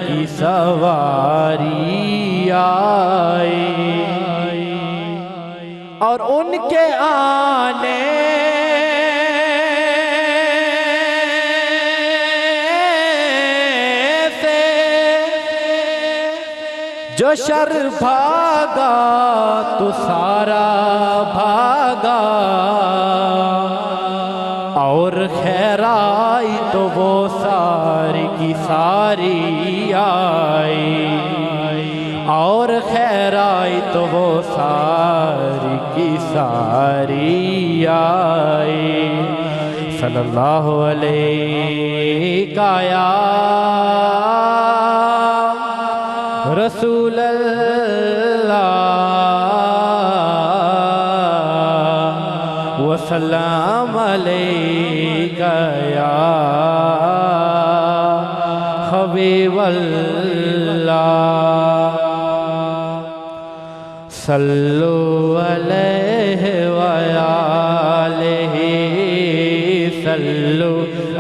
کی سواری آئی، اور ان کے آنے سے جو شر بھاگا تو سارا بھاگا، اور خیر آئی تو وہ ساری کی ساری آئی، اور خیر آئی تو وہ ساری کی ساری آئی۔ صلی اللہ علیہ یا رسول اللہ وسلام علیکہ یا حبیب اللہ۔ صلو علیہ وآلہ، صلو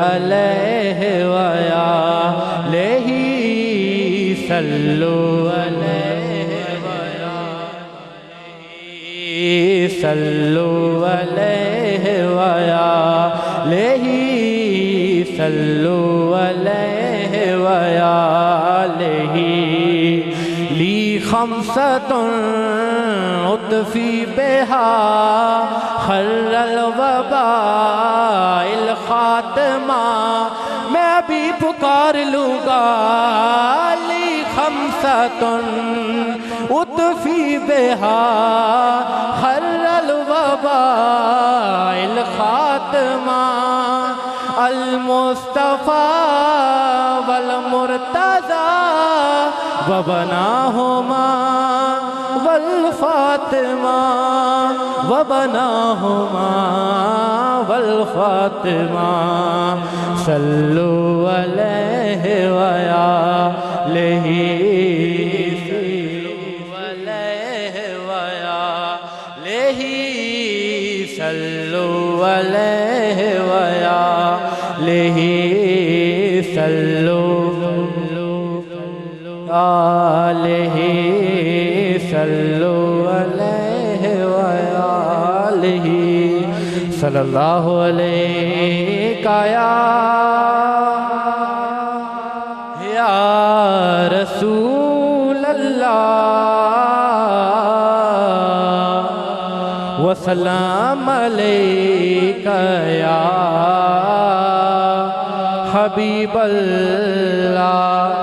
علیہ وآلہ، صلو علیہ وآلہ، صلو علیہ وآلہ، صلو علیہ وآلہ۔ لی خمسۃ اطفی بہا خر الوباء الخاتمہ، میں ابھی پکار لوں گا۔ لی خمسۃ اطفی بہا خر الوباء الخاتمہ، المصطفیٰ والمرتضیٰ وبناہما والفاطمہ، وبناہما والفاطمہ۔ صلو علیہ وآلہ، صلو علیہ وآلہ، صلو آلہ صلو علیہ وآلہ صلی اللہ علیہ یا رسول اللہ وسلام علیکہ یا حبیب اللہ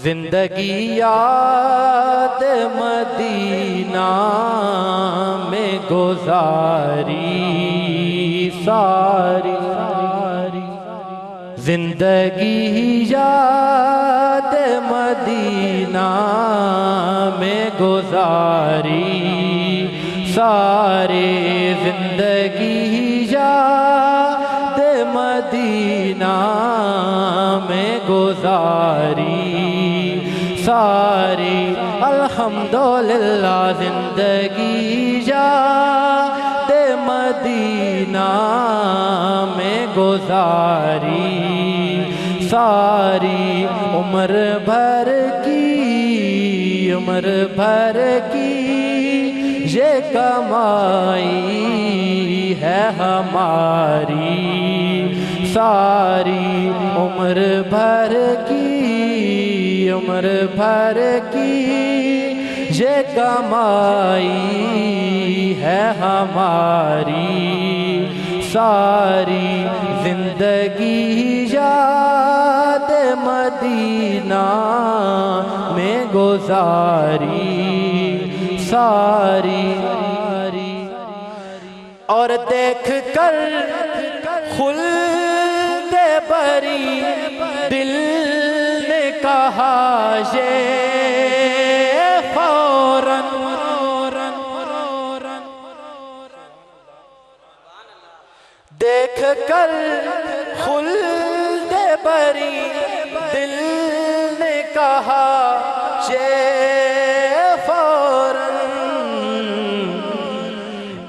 زندگی یاد مدینہ میں گزاری ساری زندگی یاد مدینہ میں گزاری سارے زندگی یاد مدینہ میں گزاری ساری الحمدللہ زندگی یاد مدینہ میں گزاری ساری عمر بھر کی یہ کمائی ہے ہماری ساری عمر بھر کی یہ کمائی ہے ہماری ساری زندگی یاد مدینہ میں گزاری ساری اور دیکھ کر خلد بری دل نے کہا یہ فوراً دیکھ کر خلد بری دل نے کہا یہ فوراً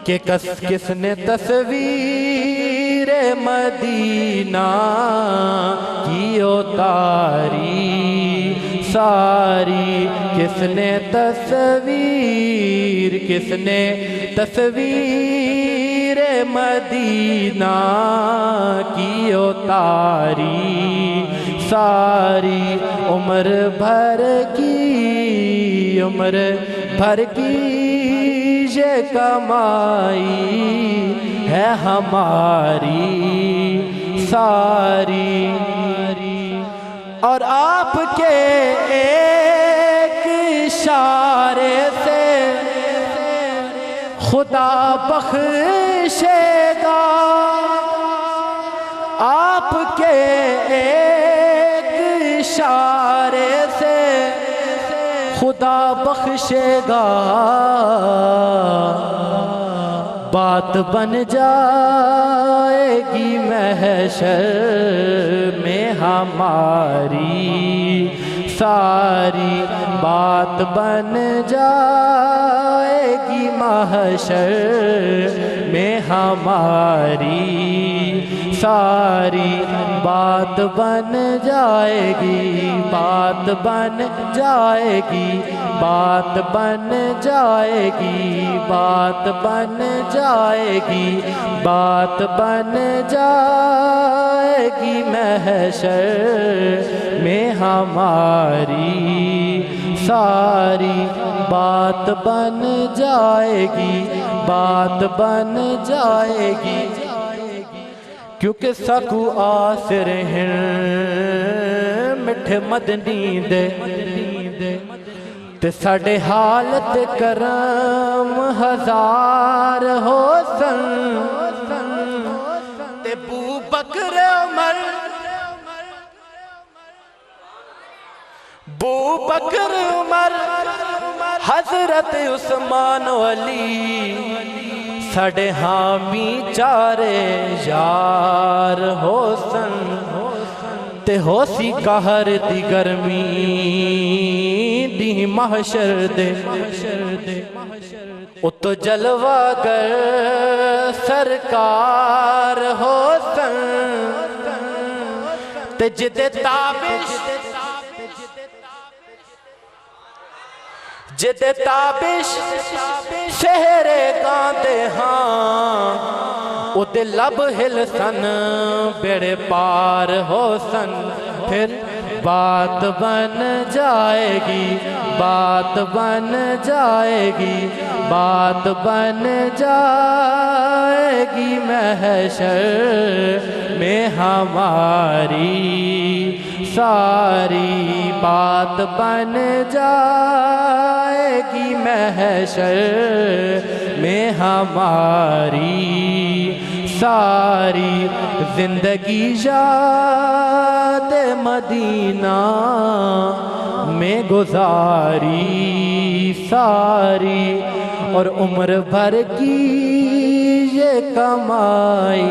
کہ کس نے تصویر مدینہ کی اتاری ساری کس نے تصویر مدینہ کی اتاری ساری عمر بھر کی یہ کمائی ہے ہماری ساری اور آپ کے ایک اشارے سے خدا بخشے گا آپ کے ایک اشارے سے خدا بخشے گا بات بن جائے گی محشر میں ہماری ساری بات بن جائے گی محشر میں ہماری ساری بات بن جائے گی بات بن جائے گی بات بن جائے گی بات بن جائے گی بات بن جائے گی محشر میں ہماری ساری بات بن جائے گی بات بن جائے گی کیونکہ سکو آسر ہیں مٹھے مدنی دے تے ساڑے حالت کرم ہزار ہو سن تے بو بکر عمر حضرت عثمان و علی ساڑے حامی چارے یار ہو سن تے ہو سی قہر دی گرمی دی محشر دے اتو جلوہ گر سرکار ہو سن تے جدے تابش جد تابش شہرے گاندے ہاں ادے لب ہل سن بیڑے پار ہو سن پھر بات بن جائے گی بات بن جائے گی بات بن جائے گی محشر میں ہماری ساری بات بن جائے گی محشر میں ہماری ساری زندگی یاد مدینہ میں گزاری ساری اور عمر بھر کی یہ کمائی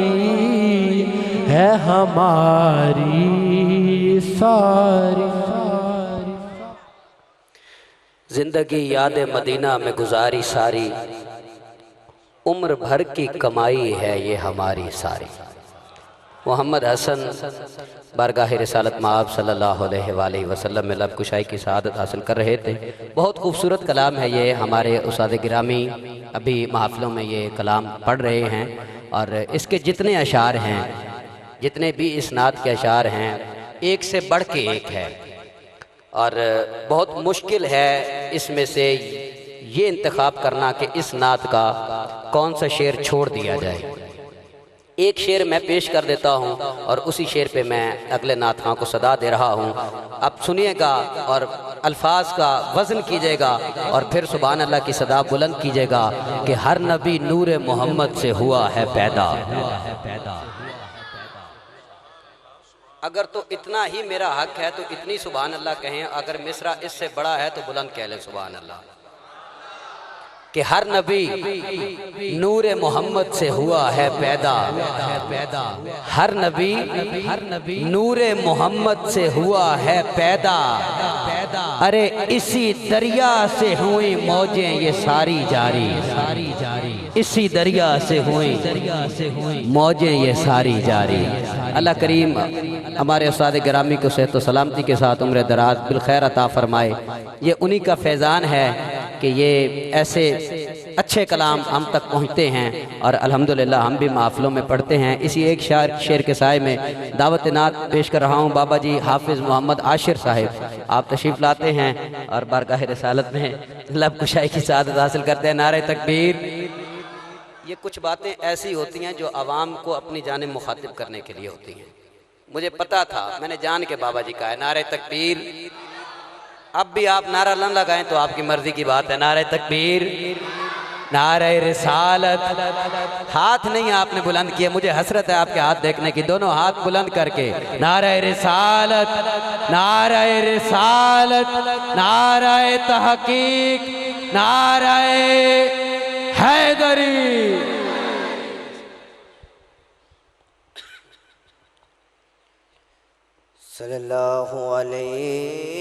ہے ہماری ساری زندگی یاد مدینہ میں گزاری ساری عمر بھر کی کمائی ہے یہ ہماری ساری۔ محمد حسن بارگاہ رسالت مآب صلی اللہ علیہ وآلہ وسلم میں لب کشائی کی سعادت حاصل کر رہے تھے۔ بہت خوبصورت کلام ہے یہ، ہمارے استاد گرامی ابھی محافلوں میں یہ کلام پڑھ رہے ہیں، اور اس کے جتنے اشعار ہیں، جتنے بھی اس نعت کے اشعار ہیں، ایک سے بڑھ کے ایک ہے، اور بہت مشکل ہے اس میں سے یہ انتخاب کرنا کہ اس نعت کا کون سا شعر چھوڑ دیا جائے۔ ایک شعر میں پیش کر دیتا ہوں اور اسی شعر پہ میں اگلے نعت خواں کو صدا دے رہا ہوں، اب سنیے گا اور الفاظ کا وزن کیجئے گا اور پھر سبحان اللہ کی صدا بلند کیجئے گا کہ ہر نبی نور محمد سے ہوا ہے پیدا۔ اگر تو اتنا ہی میرا حق ہے تو اتنی سبحان اللہ کہیں، اگر مصرع اس سے بڑا ہے تو بلند کہہ لیں سبحان اللہ، کہ ہر نبی نور محمد سے ہوا ہے پیدا، ہر نبی نور محمد سے ہوا ہے پیدا، ارے اسی دریا سے ہوئی موجیں یہ ساری جاری، اسی دریا سے ہوئی موجیں یہ ساری جاری۔ اللہ کریم ہمارے استاد گرامی کو صحت و سلامتی کے ساتھ عمر دراز بالخیر عطا فرمائے۔ یہ انہی کا فیضان ہے کہ یہ ایسے اچھے کلام ہم تک پہنچتے ہیں، اور الحمدللہ ہم بھی محافلوں میں پڑھتے ہیں۔ اسی ایک شعر کے سائے میں دعوت نعت پیش کر رہا ہوں۔ بابا جی حافظ محمد عاشر صاحب آپ تشریف لاتے ہیں اور بارگاہ رسالت میں لب کشائی کی سعادت حاصل کرتے ہیں۔ نعرہ تکبیر۔ یہ کچھ باتیں ایسی ہوتی ہیں جو عوام کو اپنی جانب مخاطب کرنے کے لیے ہوتی ہیں، مجھے پتا تھا، میں نے جان کے بابا جی کہا ہے نعرہ تکبیر۔ اب بھی آپ نعرہ نہ لگائیں تو آپ کی مرضی کی بات ہے۔ نعرہ تکبیر، نعرہ رسالت۔ ہاتھ نہیں آپ نے بلند کیا، مجھے حسرت ہے آپ کے ہاتھ دیکھنے کی، دونوں ہاتھ بلند کر کے نعرہ رسالت، نعرہ رسالت، نعرہ تحقیق، نعرہ حیدری۔ صلی اللہ علیہ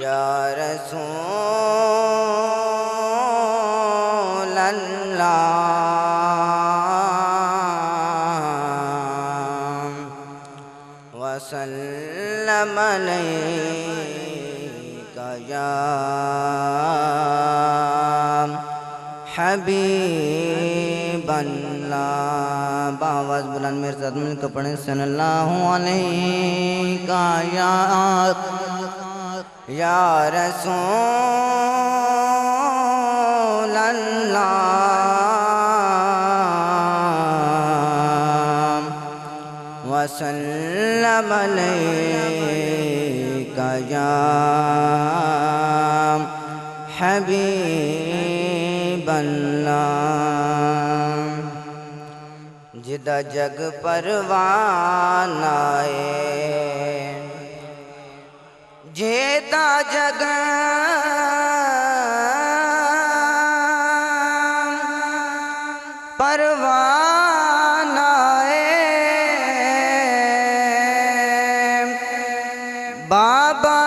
یا رسول اللہ وسلم علیکہ یا حبیب اللہ۔ باواز بلند میرے ساتھ مل کر پڑھیں صلی اللہ علیہ یا رسول اللہ وسلم علیکہ یا حبیب اللہ۔ جدا جگ پروان آئے جیتا جگ پروان آئے بابا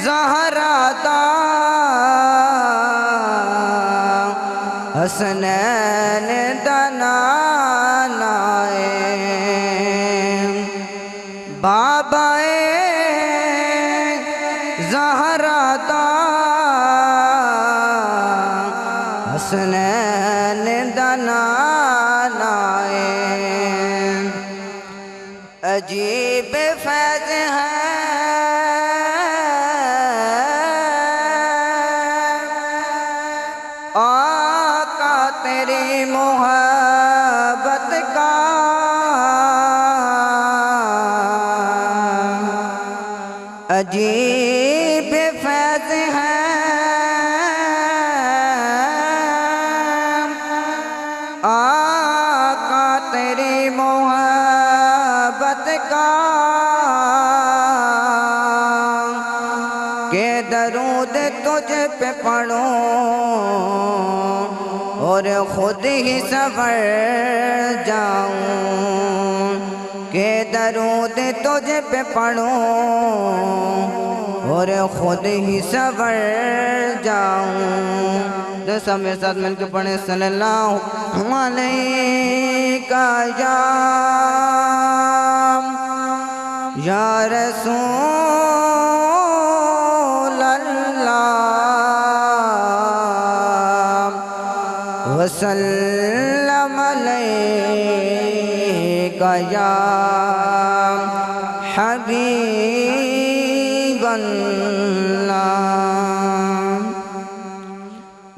زہرا دا حسنین دا نام زہرا دا حسنین دا نانائے عجیب فیض ہے آقا تیری محبت کا عجیب فیض ہے آقا تیری محبت کا کہ درود تجھ پہ پڑھوں اور خود ہی سنور جاؤں کہ درود تجھ پہ پڑھوں اور خود ہی سنور جاؤں تو سب میرے ساتھ مل کے پڑھیں صلی اللہ علیہ یا رسول اللہ وسلم علیکہ یا حبیب اللہ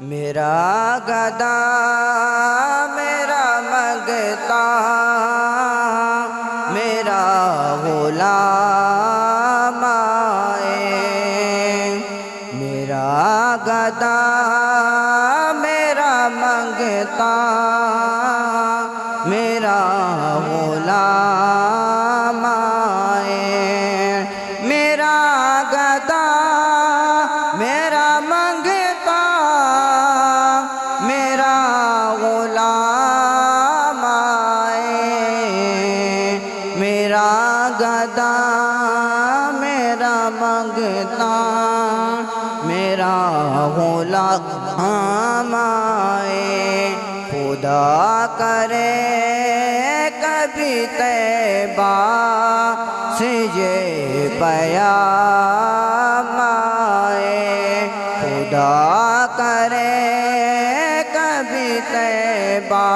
میرا گدا میرا مگتا میرا غلام آئے میرا گدا میرا مگتا میرا غلام آئے میرا گدا میرا منگتا میرا غلام آئے میرا گدا میرا منگتا میرا غلام آئے خدا کرے کبھی طیبہ سے یہ پیام آئے خدا کرے کبھی طیبہ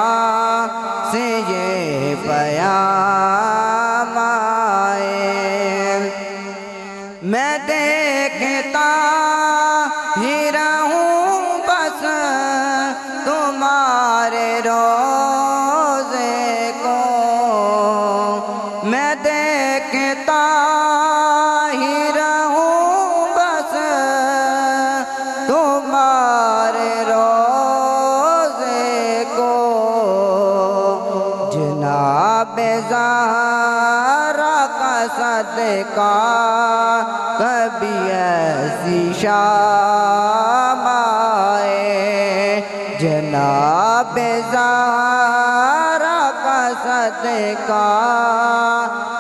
سے یہ پیام آئے میں دیکھتا ہی رہوں بس تمہارے روزے کو میں دیکھتا ہی رہوں بس تمہارے روزے کو جناب زہرا کا صدقہ کبھی ایسی شام آئے جناب زہرا کا صدقہ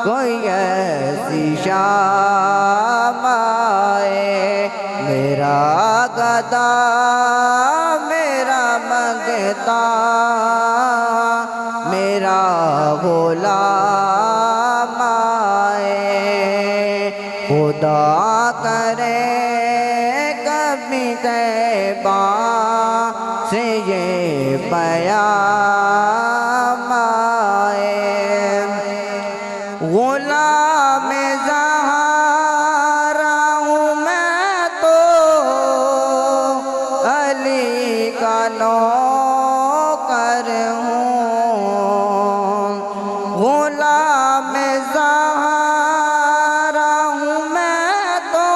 کوئی ایسی شام آئے میرا گدا میرا منگتا میرا غلام آئے خدا کرے کبھی طیبہ سے یہ پیام آئے غلام زہرا ہوں میں تو علی کا نوکر ہوں غلام زہرا ہوں میں تو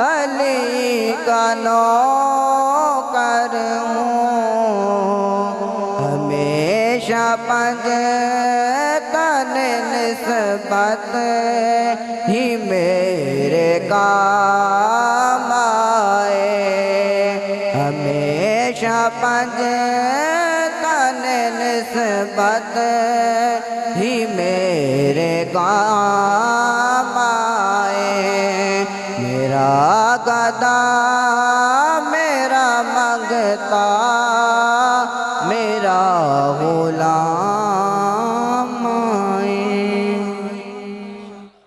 علی کا نوکر ہوں ہمیشہ پنجتن نسبت ہی میرے کام آئے ہمیشہ پنجتن نسبت ہی میرے کام آئے میرا گدا